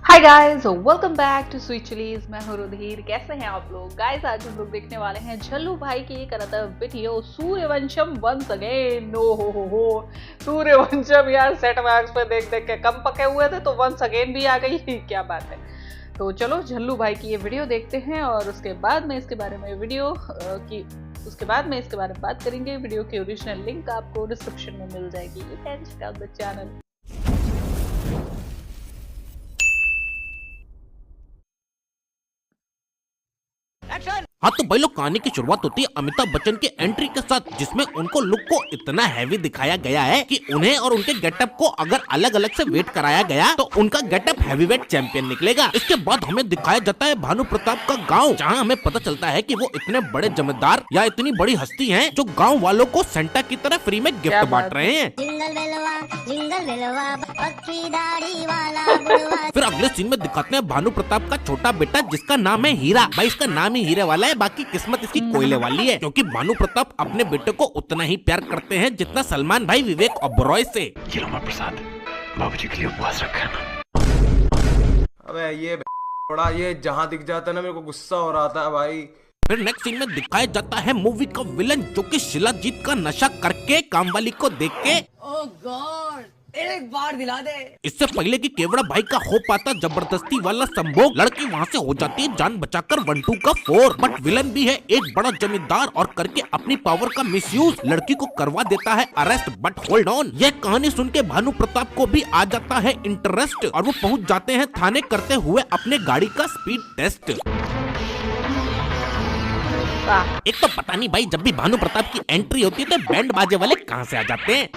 Hi guys, welcome back to Sweet Chillies. मैं हूं रुधिर। कैसे हैं आप लोग? गाइस, आज हम लोग देखने वाले हैं झल्लू भाई की एक another video, Sooryavansham once again. नो हो सूर्यवंशम यार, सेट मैक्स पे देख देख के कम पके हुए थे तो वंस अगेन भी आ गई। क्या बात है। तो चलो झल्लू भाई की ये वीडियो देखते हैं और उसके बाद में इसके बारे में बात करेंगे। वीडियो की ओरिजिनल लिंक आपको डिस्क्रिप्शन में मिल जाएगी। You can check out the channel. हाँ तो भाई लोग, कहानी की शुरुआत होती है अमिताभ बच्चन की एंट्री के साथ, जिसमें उनको लुक को इतना हैवी दिखाया गया है कि उन्हें और उनके गेटअप को अगर अलग अलग से वेट कराया गया तो उनका गेटअप हैवीवेट चैंपियन निकलेगा। इसके बाद हमें दिखाया जाता है भानु प्रताप का गांव, जहां हमें पता चलता है कि वो इतने बड़े जमींदार या इतनी बड़ी हस्ती हैं जो गाँव वालों को सेंटा की तरह फ्री में गिफ्ट बांट रहे हैं। फिर अगले सीन में दिखाते हैं भानु प्रताप का छोटा बेटा, जिसका नाम है हीरा। भाई इसका नाम ही हीरे वाला है, बाकी किस्मत इसकी कोयले वाली है, क्योंकि भानु प्रताप अपने बेटे को उतना ही प्यार करते हैं जितना सलमान भाई विवेक ओबरॉय से। ये लो प्रसाद, बाबूजी के लिए उपवास रखा है ना। अबे ये थोड़ा ये जहाँ दिख जाता है ना, मेरे को गुस्सा हो रहा था भाई। फिर नेक्स्ट सीन में दिखाया जाता है मूवी का विलन, जो कि शिलाजीत का नशा करके कामवाली को देख के ओह गॉड, एक बार दिला दे। इससे पहले कि केवड़ा भाई का हो पाता जबरदस्ती वाला संभोग, लड़की वहाँ से हो जाती है जान बचाकर 1-2 का 4। बट विलन भी है एक बड़ा जमींदार और करके अपनी पावर का मिसयूज लड़की को करवा देता है अरेस्ट। बट होल्ड ऑन, यह कहानी सुन के भानु प्रताप को भी आ जाता है इंटरेस्ट और वो पहुँच जाते हैं थाने करते हुए अपने गाड़ी का स्पीड टेस्ट। एक तो पता नहीं भाई, जब भी भानु प्रताप की एंट्री होती है तो बैंड बाजे वाले कहाँ से आ जाते हैं।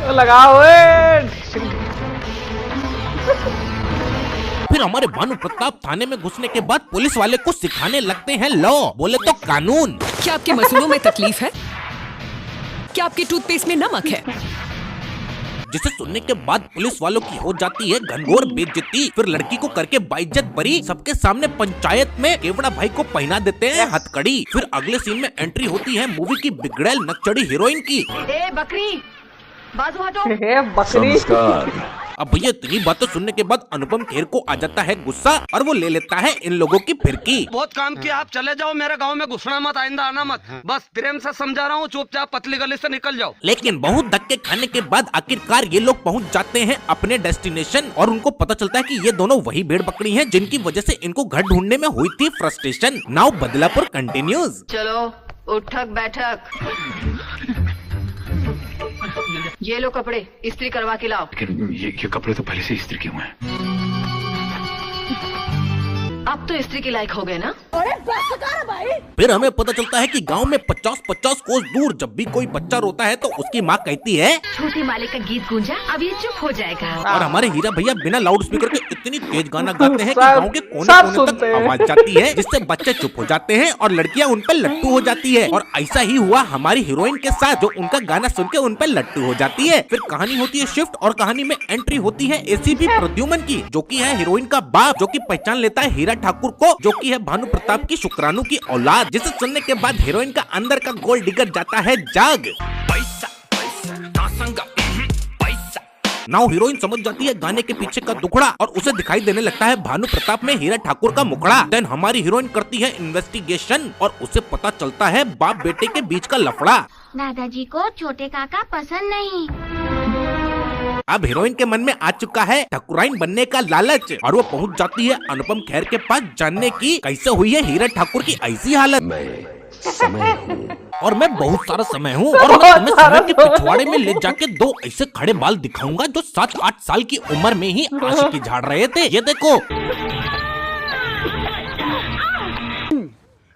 लगाओ फिर हमारे भानु प्रताप थाने में घुसने के बाद पुलिस वाले को सिखाने लगते हैं लॉ, बोले तो कानून। क्या आपके मसूलों में तकलीफ है? क्या आपके टूथपेस्ट में नमक है? जिसे सुनने के बाद पुलिस वालों की हो जाती है घनघोर बेइज्जती। फिर लड़की को करके बाइज्जत बरी सबके सामने पंचायत में केवड़ा भाई को पहना देते हैं हथकड़ी। फिर अगले सीन में एंट्री होती है मूवी की बिगड़ैल नकचड़ी हीरोइन की। ए बकरी, बाजू हटो। बकरी। अब भैया इतनी बातें सुनने के बाद अनुपम खेर को आ जाता है गुस्सा और वो ले लेता है इन लोगों की फिरकी। बहुत काम किया, आप चले जाओ, मेरे गांव में घुसना मत, आइंदा आना मत। बस प्रेम से समझा रहा हूँ, चुपचाप पतली गली से निकल जाओ। लेकिन बहुत धक्के खाने के बाद आखिरकार ये लोग पहुंच जाते हैं अपने डेस्टिनेशन और उनको पता चलता है कि ये दोनों वही भेड़ बकरी हैं जिनकी वजह से इनको घर ढूंढने में हुई थी फ्रस्ट्रेशन। Now Badlapur continues. चलो उठक बैठक। ये लो कपड़े, इस्त्री करवा के लाओ। लेकिन ये कपड़े तो पहले से इस्त्री किए हुए हैं। अब तो इस्त्री के लायक हो गए ना। फिर हमें पता चलता है कि गांव में 50-50 कोस दूर जब भी कोई बच्चा रोता है तो उसकी माँ कहती है छोटी मालिक का गीत गूंजा, अब ये चुप हो जाएगा। और हमारे हीरा भैया बिना लाउड स्पीकर के इतनी तेज गाना गाते हैं कि सब- गांव के सब कोने-कोने तक सुनते हैं। आवाज जाती है, जिससे बच्चे चुप हो जाते हैं और लड़कियां उन पर लट्टू हो जाती है। और ऐसा ही हुआ हमारी हीरोइन के साथ, जो उनका गाना सुन के उन पर लट्टू हो जाती है। फिर कहानी होती है शिफ्ट और कहानी में एंट्री होती है एसीपी प्रद्युमन की, जो की है हीरोइन का बाप, जो की पहचान लेता है हीरा ठाकुर को, जो की है भानु प्रताप की शुक्राणु की औलाद। जिसे सुनने के बाद हीरोइन का अंदर का गोल डिगर जाता है जाग। नाउ हीरोइन समझ जाती है गाने के पीछे का दुखड़ा और उसे दिखाई देने लगता है भानु प्रताप में हीरा ठाकुर का मुखड़ा। देन हमारी हीरोइन करती है इन्वेस्टिगेशन और उसे पता चलता है बाप बेटे के बीच का लफड़ा। दादाजी को छोटे काका पसंद नहीं। अब हीरोइन के मन में आ चुका है ठाकुराइन बनने का लालच और वो पहुंच जाती है अनुपम खेर के पास जानने की कैसे हुई है हीरा ठाकुर की ऐसी हालत। और मैं बहुत सारा समय हूँ और मैं तुम्हें समय के पिछवाड़े में ले जाके 2 ऐसे खड़े बाल दिखाऊंगा जो 7-8 साल की उम्र में ही आशिकी झाड़ रहे थे। ये देखो,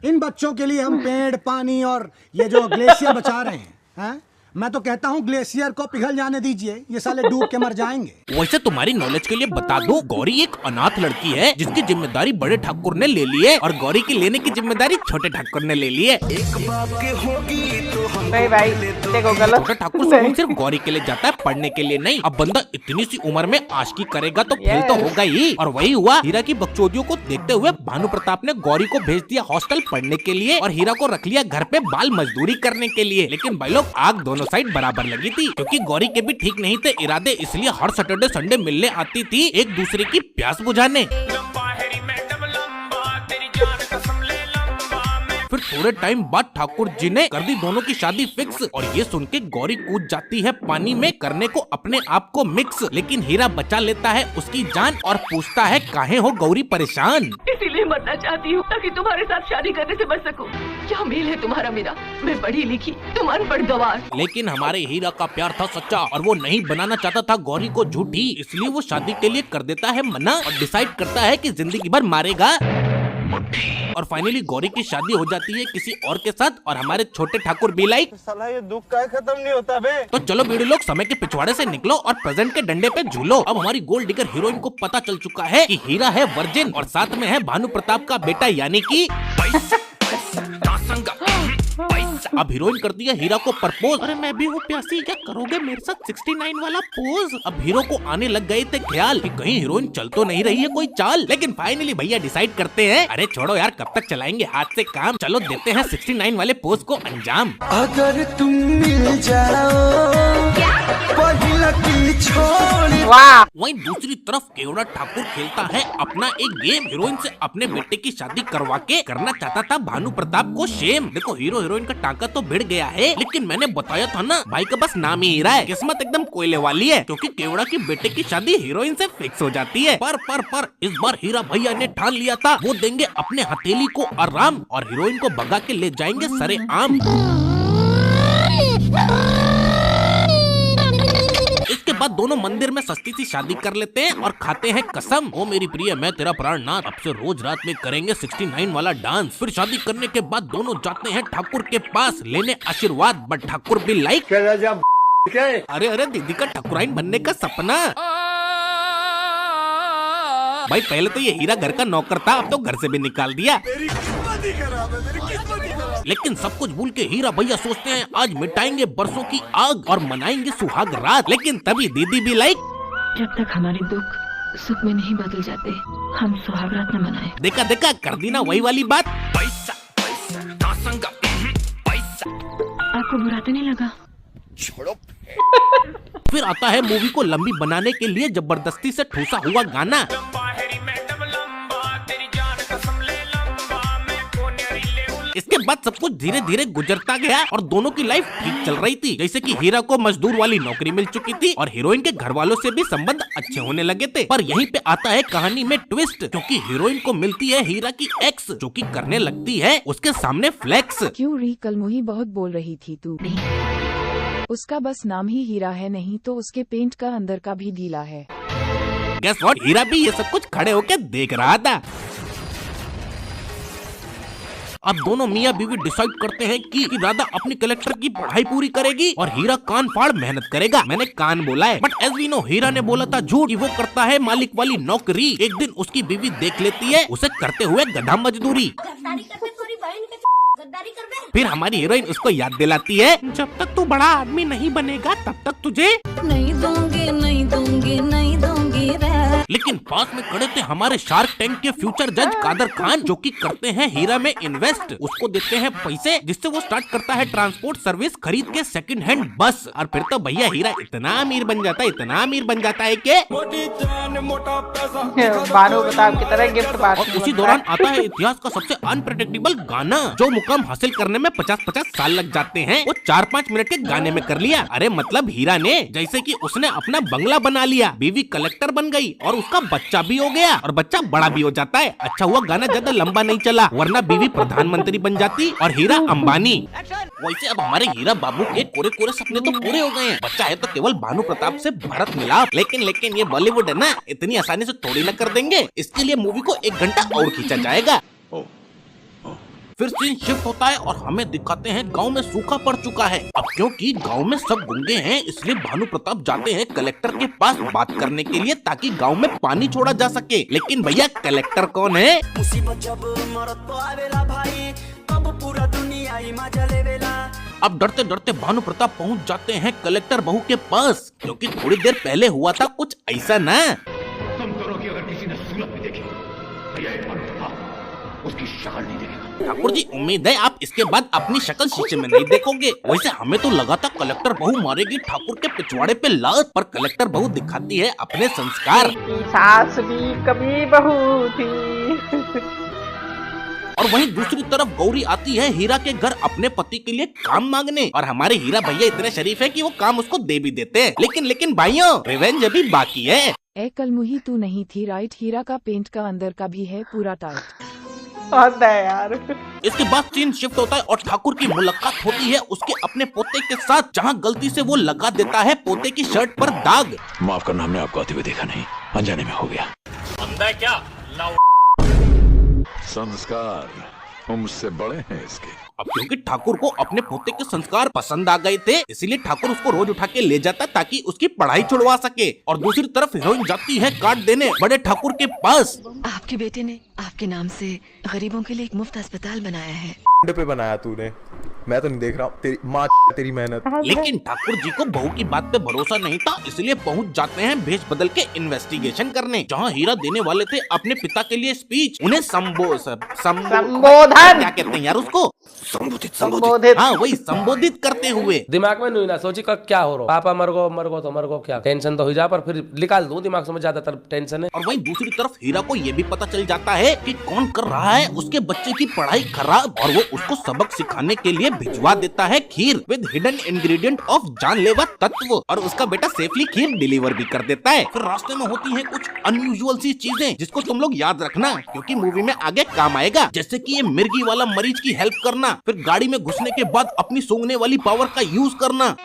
इन बच्चों के लिए हम पेड़, पानी और ये जो ग्लेशियर बचा रहे हैं। मैं तो कहता हूँ ग्लेशियर को पिघल जाने दीजिए, ये साले डूब के मर जाएंगे। वैसे तुम्हारी नॉलेज के लिए बता दूं, गौरी एक अनाथ लड़की है जिसकी जिम्मेदारी बड़े ठाकुर ने ले ली है और गौरी की लेने की जिम्मेदारी छोटे ठाकुर ने ले ली है। एक बाप के होगी तो हम नहीं भाई देखो गलत छोटे ठाकुर स्कूल सिर्फ गौरी के लिए जाता है, पढ़ने के लिए नहीं। अब बंदा इतनी सी उम्र में आशिकी करेगा तो फेल तो होगा ही। और वही हुआ, हीरा की बकचोदियों को देखते हुए भानु प्रताप ने गौरी को भेज दिया हॉस्टल पढ़ने के लिए और हीरा को रख लिया घर पे बाल मजदूरी करने के लिए। लेकिन भाई लोग आग दोनों साइड बराबर लगी थी, क्योंकि गौरी के भी ठीक नहीं थे इरादे, इसलिए हर सैटरडे संडे मिलने आती थी एक दूसरे की प्यास बुझाने। फिर थोड़े टाइम बाद ठाकुर जी ने कर दी दोनों की शादी फिक्स और ये सुन के गौरी कूद जाती है पानी में करने को अपने आप को मिक्स। लेकिन हीरा बचा लेता है उसकी जान और पूछता है काहे हो गौरी परेशान। इसीलिए मरना चाहती हूँ ताकि तुम्हारे साथ शादी करने से बच सकूं। क्या मेल है तुम्हारा मेरा? मैं पढ़ी लिखी, तुम अनपढ़ गवार। लेकिन हमारे हीरा का प्यार था सच्चा और वो नहीं बनाना चाहता था गौरी को झूठी, इसलिए वो शादी के लिए कर देता है मना और डिसाइड करता है कि जिंदगी भर मारेगा। और फाइनली गौरी की शादी हो जाती है किसी और के साथ और हमारे छोटे ठाकुर भी लाइक साला ये दुख का खत्म नहीं होता बे। तो चलो बीड़ी लोग समय के पिछवाड़े से निकलो और प्रेजेंट के डंडे पे झूलो। अब हमारी गोल्ड डिगर हीरोइन को पता चल चुका है कि हीरा है वर्जिन और साथ में है भानु प्रताप का बेटा यानी कि अब हीरोइन करती है हीरा को प्रपोज। अरे मैं भी हूँ प्यासी, क्या करोगे मेरे साथ 69 वाला पोज। अब हीरो को आने लग गए थे ख्याल कि कहीं हीरोइन चल तो नहीं रही है कोई चाल। लेकिन फाइनली भैया डिसाइड करते हैं अरे छोड़ो यार कब तक चलाएंगे हाथ से काम, चलो देते हैं 69 वाले पोज को अंजाम। अगर तुम मिल जाओ वहीं दूसरी तरफ केवड़ा ठाकुर खेलता है अपना एक गेम। हीरोइन से अपने बेटे की शादी करवा के करना चाहता था भानु प्रताप को शेम। देखो हीरो हीरोइन का टांका तो भिड़ गया है, लेकिन मैंने बताया था ना भाई का बस नाम ही हीरा है। किस्मत एकदम कोयले वाली है, क्योंकि केवड़ा की बेटे की शादी हीरोइन से फिक्स हो जाती है। पर इस बार हीरा भैया ने ठान लिया था वो देंगे अपने हथेली को आराम और हीरोइन को भगा के ले जाएंगे सरेआम। इसके बाद दोनों मंदिर में सस्ती सी शादी कर लेते हैं और खाते हैं कसम, ओ मेरी प्रिय मैं तेरा प्राणनाथ, अब से रोज रात में करेंगे 69 वाला डांस। फिर शादी करने के बाद दोनों जाते हैं ठाकुर के पास लेने आशीर्वाद, बट ठाकुर भी लाइक अरे दीदी का ठाकुराइन बनने का सपना। भाई पहले तो ये हीरा घर का नौकर था, अब तो घर से भी निकाल दिया। लेकिन सब कुछ भूल के हीरा भैया सोचते हैं आज मिटाएंगे बरसों की आग और मनाएंगे सुहाग रात। लेकिन तभी दीदी भी लाइक जब तक हमारे दुख सुख में नहीं बदल जाते हम सुहाग रात न मनाएं। देखा कर दी ना वही वाली बात। आपको बुरा तो नहीं लगा? छोड़ो। फिर आता है मूवी को लंबी बनाने के लिए जबरदस्ती से ठूसा हुआ गाना। इसके बाद सब कुछ धीरे धीरे गुजरता गया और दोनों की लाइफ ठीक चल रही थी। जैसे कि हीरा को मजदूर वाली नौकरी मिल चुकी थी और हीरोइन के घर वालों से भी संबंध अच्छे होने लगे थे। पर यहीं पे आता है कहानी में ट्विस्ट, क्योंकि हीरोइन को मिलती है हीरा की एक्स, जो कि करने लगती है उसके सामने फ्लेक्स। क्यों री कल मुही बहुत बोल रही थी तू? उसका बस नाम ही हीरा है, नहीं तो उसके पेंट का अंदर का भी ढीला है। गेस व्हाट, हीरा भी ये सब कुछ खड़े होकर देख रहा था। अब दोनों मियाँ बीवी डिसाइड करते हैं कि राधा अपनी कलेक्टर की पढ़ाई पूरी करेगी और हीरा कान फाड़ मेहनत करेगा। मैंने कान बोला है, बट एज वी नो हीरा ने बोला था झूठ कि वो करता है मालिक वाली नौकरी। एक दिन उसकी बीवी देख लेती है उसे करते हुए गधा मजदूरी। फिर हमारी हीरोइन उसको याद दिलाती है जब तक तू बड़ा आदमी नहीं बनेगा तब तक तुझे नहीं दूंगी नहीं दूंगी नहीं दूंगी रे। लेकिन पास में खड़े थे हमारे शार्क टैंक के फ्यूचर जज कादर खान, जो कि करते हैं हीरा में इन्वेस्ट। उसको देते हैं पैसे जिससे वो स्टार्ट करता है ट्रांसपोर्ट सर्विस खरीद के सेकंड हैंड बस। और फिर तो भैया हीरा इतना अमीर बन जाता है, इतना अमीर बन जाता है कि भानु प्रताप की तरह गिफ्ट बांट। और उसी दौरान आता है इतिहास का सबसे अनप्रेडिक्टेबल गाना, जो मुकाम हासिल करने में 50-50 साल लग जाते हैं वो 4-5 मिनट के गाने में कर लिया। अरे मतलब हीरा ने जैसे कि उसने अपना बंगला बना लिया, बीवी कलेक्टर बन गई और उसका बच्चा भी हो गया और बच्चा बड़ा भी हो जाता है। अच्छा हुआ गाना ज्यादा लंबा नहीं चला, वरना बीवी प्रधानमंत्री बन जाती और हीरा अंबानी। वैसे अब हमारे हीरा बाबू के कोरे कोरे सपने तो पूरे हो गए हैं। बच्चा है तो केवल भानु प्रताप से भरत मिलाप। लेकिन ये बॉलीवुड है ना, इतनी आसानी से थोड़ी ना कर देंगे। इसके लिए मूवी को 1 घंटा और खींचा जाएगा। फिर सीन शिफ्ट होता है और हमें दिखाते हैं गांव में सूखा पड़ चुका है। अब क्योंकि गांव में सब गूंगे हैं, इसलिए भानु प्रताप जाते हैं कलेक्टर के पास बात करने के लिए ताकि गांव में पानी छोड़ा जा सके। लेकिन भैया कलेक्टर कौन है? मुसीबत जब मरत आवेला भाई, तब पूरा दुनिया ही मजा लेवेला। अब डरते डरते भानु प्रताप पहुंच जाते हैं कलेक्टर बहू के पास, क्योंकि थोड़ी देर पहले हुआ था कुछ ऐसा ना। तुम दोनों की अगर किसी ने सूरत भी देखी तो यह भानु प्रताप उसकी शक्ल नहीं देखेगा। ठाकुर जी, उम्मीद है आप इसके बाद अपनी शक्ल शीशे में नहीं देखोगे। वैसे हमें तो लगा था कलेक्टर बहू मारेगी ठाकुर के पिछवाड़े पे लात, पर कलेक्टर बहू दिखाती है अपने संस्कार। सास भी कभी बहू थी। और वहीं दूसरी तरफ गौरी आती है हीरा के घर अपने पति के लिए काम मांगने, और हमारे हीरा भैया इतने शरीफ है कि वो काम उसको दे भी देते हैं। लेकिन भाइयों, रिवेंज अभी बाकी है। ए कल मुही तू नहीं थी राइट, हीरा का पेंट का अंदर का भी है पूरा टाइट। यार इसके बाद सीन शिफ्ट होता है और ठाकुर की मुलाकात होती है उसके अपने पोते के साथ, जहां गलती से वो लगा देता है पोते की शर्ट पर दाग। माफ करना, हमने आपको आते हुए देखा नहीं, अनजाने में हो गया। अंधा क्या संस्कार उम्र से बड़े हैं इसके। अब क्योंकि ठाकुर को अपने पोते के संस्कार पसंद आ गए थे, इसीलिए ठाकुर उसको रोज उठा के ले जाता ताकि उसकी पढ़ाई छुड़वा सके। और दूसरी तरफ हीरोइन जाती है कार्ड देने बड़े ठाकुर के पास। आपके बेटे ने आपके नाम से गरीबों के लिए एक मुफ्त अस्पताल बनाया है। पे बनाया तूने, मैं तो नहीं देख रहा हूँ। तेरी माँ तेरी मेहनत। लेकिन ठाकुर जी को बहू की बात पे भरोसा नहीं था, इसलिए पहुंच जाते हैं भेष बदल के इन्वेस्टिगेशन करने, जहां हीरा देने वाले थे अपने पिता के लिए स्पीच। उन्हें संबोधन क्या कहते हैं यार उसको, संबोधित। हाँ, वही संबोधित करते हुए। दिमाग में नहीं ना सोची का क्या हो रहा, पापा मर गो क्या टेंशन तो हो जा, पर फिर निकाल दो दिमाग से, ज्यादातर टेंशन है। और वहीं दूसरी तरफ हीरा को ये भी पता चल जाता है कि कौन कर रहा है उसके बच्चे की पढ़ाई खराब, और वो उसको सबक सिखाने के लिए भिजवा देता है खीर विद हिडन इंग्रेडिएंट ऑफ जानलेवा तत्व, और उसका बेटा सेफली खीर डिलीवर भी कर देता है। फिर रास्ते में होती है कुछ अनयूजुअल सी चीजें जिसको तुम लोग याद रखना, क्योंकि मूवी में आगे काम आएगा, जैसे कि ये मिर्गी वाला मरीज की हेल्प करना, फिर गाड़ी में घुसने के बाद अपनी सूंघने वाली पावर का यूज करना।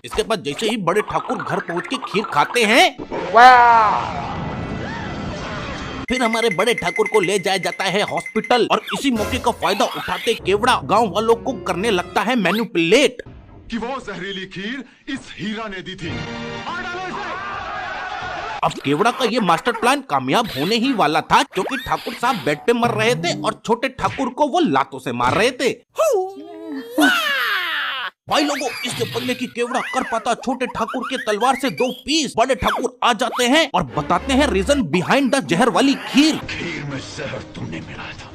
इसके बाद जैसे ही बड़े ठाकुर घर पहुंच के खीर खाते हैं, फिर हमारे बड़े ठाकुर को ले जाया जाता है हॉस्पिटल, और इसी मौके का फायदा उठाते केवड़ा गांव वालों को करने लगता है मैनिपुलेट कि वो जहरीली खीर इस हीरा ने दी थी। अब केवड़ा का ये मास्टर प्लान कामयाब होने ही वाला था, क्योंकि ठाकुर साहब बेड पे मर रहे थे और छोटे ठाकुर को वो लातों से मार रहे थे। भाई लोगों, इससे पहले कि केवड़ा कर पाता छोटे ठाकुर के तलवार से 2 पीस, बड़े ठाकुर आ जाते हैं और बताते हैं रीजन बिहाइंड द जहर वाली खीर। खीर में जहर तुमने मिलाया था,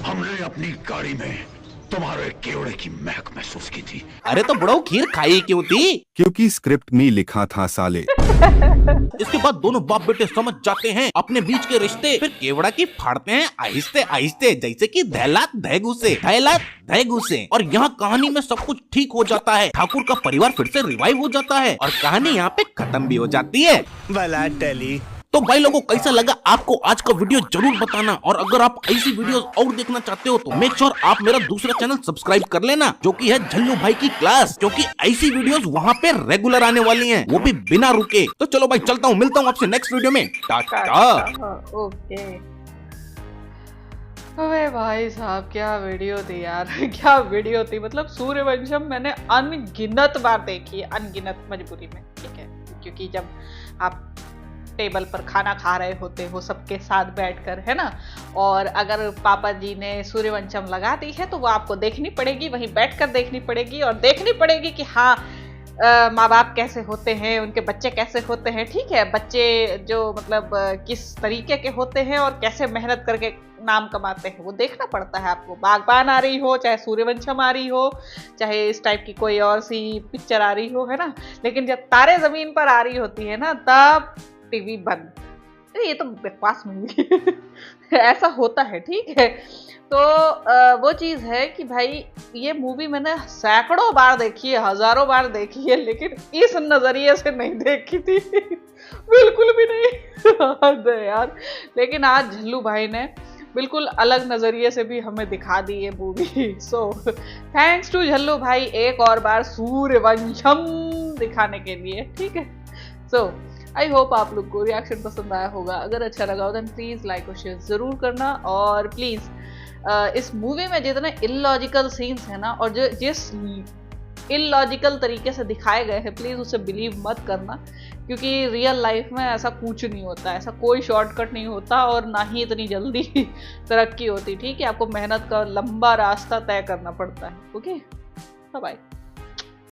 हमने अपनी गाड़ी में तुम्हारे केवड़े की महक महसूस की थी। अरे तो बड़ो खीर खाई क्यों थी? क्योंकि स्क्रिप्ट में लिखा था साले। इसके बाद दोनों बाप बेटे समझ जाते हैं अपने बीच के रिश्ते, फिर केवड़ा की फाड़ते हैं आहिस्ते आहिस्ते, जैसे कि दहलात धैगू से। और यहाँ कहानी में सब कुछ ठीक हो जाता है, ठाकुर का परिवार फिर से रिवाइव हो जाता है और कहानी यहाँ पे खत्म भी हो जाती है। भला टली। तो भाई लोगों, कैसा लगा आपको आज का वीडियो जरूर बताना, और अगर आप ऐसी वीडियोस और देखना चाहते हो तो मेक श्योर आप मेरा दूसरा चैनल सब्सक्राइब कर लेना, जो कि है झल्लू भाई की क्लास, क्योंकि ऐसी वीडियोस वहाँ पे रेगुलर आने वाली हैं, वो भी बिना रुके। तो चलो भाई, चलता हूँ, मिलता हूँ आपसे नेक्स्ट वीडियो में। टाटा। ओके। अबे भाई साहब, क्या वीडियो थी यार, क्या वीडियो थी। मतलब सूर्यवंशम मैंने अनगिनत बार देखी है, अनगिनत मजबूरी में, ठीक है, क्योंकि जब आप टेबल पर खाना खा रहे होते हो सबके साथ बैठकर, है ना, और अगर पापा जी ने सूर्यवंशम लगा दी है तो वो आपको देखनी पड़ेगी, वहीं बैठकर देखनी पड़ेगी, और देखनी पड़ेगी कि हाँ माँ बाप कैसे होते हैं, उनके बच्चे कैसे होते हैं, ठीक है, बच्चे जो मतलब किस तरीके के होते हैं और कैसे मेहनत करके नाम कमाते हैं, वो देखना पड़ता है आपको। बागबान आ रही हो, चाहे सूर्यवंशम आ रही हो, चाहे इस टाइप की कोई और सी पिक्चर आ रही हो, है ना, लेकिन जब तारे जमीन पर आ रही होती है ना, तब टीवी बंद। अरे ये तो बकवास मूवी ऐसा होता है, ठीक है। तो वो चीज़ है कि भाई ये मूवी मैंने सैकड़ों बार देखी है, हजारों बार देखी है, लेकिन इस नज़रिए से नहीं देखी थी बिल्कुल भी नहीं यार। लेकिन आज झल्लू भाई ने बिल्कुल अलग नज़रिए से भी हमें दिखा दी ये मूवी। सो थैंक्स टू झल्लू भाई एक और बार सूर्यवंशम दिखाने के लिए, ठीक है। सो आई होप आप लोग को रिएक्शन पसंद आया होगा। अगर अच्छा लगा हो तो प्लीज़ लाइक और शेयर ज़रूर करना, और प्लीज़ इस मूवी में जितने इलॉजिकल सीन्स हैं ना, और जो जिस इलॉजिकल तरीके से दिखाए गए हैं, प्लीज उसे बिलीव मत करना, क्योंकि रियल लाइफ में ऐसा कुछ नहीं होता, ऐसा कोई शॉर्टकट नहीं होता और ना ही इतनी जल्दी तरक्की होती। ठीक है, आपको मेहनत का लंबा रास्ता तय करना पड़ता है। Okay, bye bye.